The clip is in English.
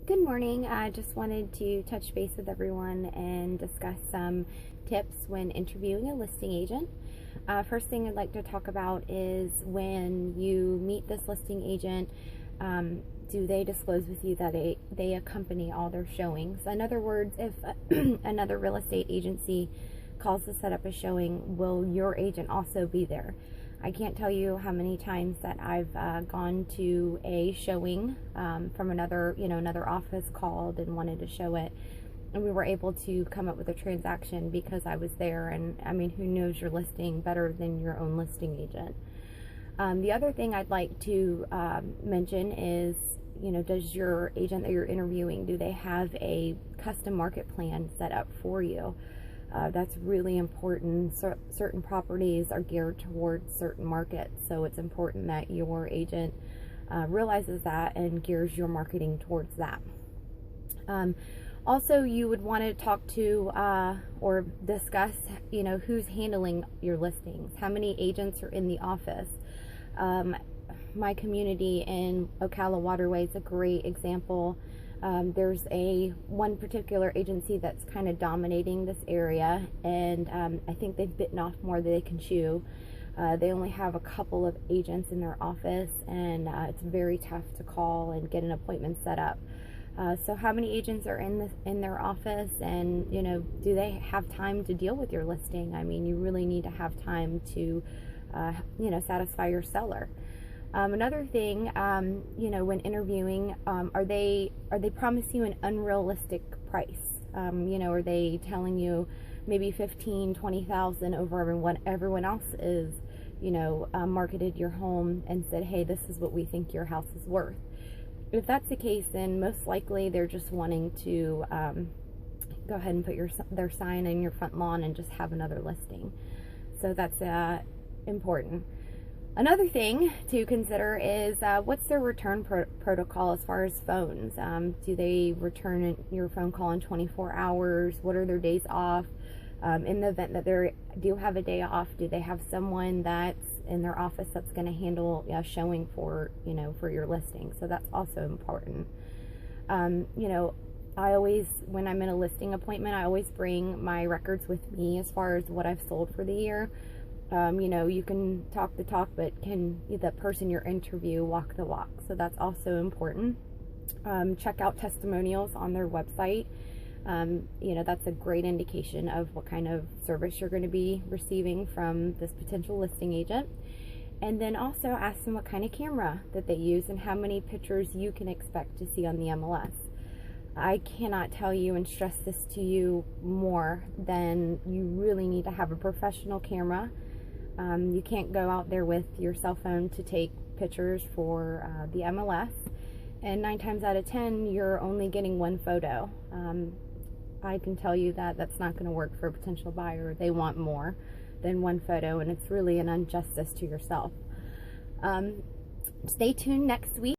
Good morning. I just wanted to touch base with everyone and discuss some tips when interviewing a listing agent. First thing I'd like to talk about is when you meet this listing agent, do they disclose with you that they accompany all their showings? In other words, if another real estate agency calls to set up a showing, will your agent also be there? I can't tell you how many times that I've gone to a showing from another office called and wanted to show it, and we were able to come up with a transaction because I was there. And I mean, who knows your listing better than your own listing agent? The other thing I'd like to mention is, does your agent that you're interviewing, do they have a custom market plan set up for you? That's really important. Certain properties are geared towards certain markets, so it's important that your agent realizes that and gears your marketing towards that. Also, you would want to talk to or discuss, who's handling your listings. How many agents are in the office? My community in Ocala Waterway is a great example. There's one particular agency that's kind of dominating this area, and I think they've bitten off more than they can chew. They only have a couple of agents in their office, and it's very tough to call and get an appointment set up. So how many agents are in their office, and do they have time to deal with your listing? I mean, you really need to have time to satisfy your seller. Another thing, when interviewing, are they promising you an unrealistic price? Are they telling you maybe 15, 20,000 over what everyone else is, marketed your home and said, hey, this is what we think your house is worth? If that's the case, then most likely they're just wanting to go ahead and put their sign in your front lawn and just have another listing. So that's important. Another thing to consider is what's their return protocol as far as phones? Do they return your phone call in 24 hours? What are their days off? In the event that they do have a day off, do they have someone that's in their office that's going to handle showing for your listing? So that's also important. I always, when I'm in a listing appointment, I always bring my records with me as far as what I've sold for the year. You can talk the talk, but can the person you're interview walk the walk? So that's also important. Check out testimonials on their website. That's a great indication of what kind of service you're going to be receiving from this potential listing agent. And then also ask them what kind of camera that they use and how many pictures you can expect to see on the MLS. I cannot tell you and stress this to you more than you really need to have a professional camera. You can't go out there with your cell phone to take pictures for the MLS, and 9 times out of 10 you're only getting one photo. I can tell you that that's not going to work for a potential buyer. They want more than one photo, and it's really an injustice to yourself. Stay tuned next week.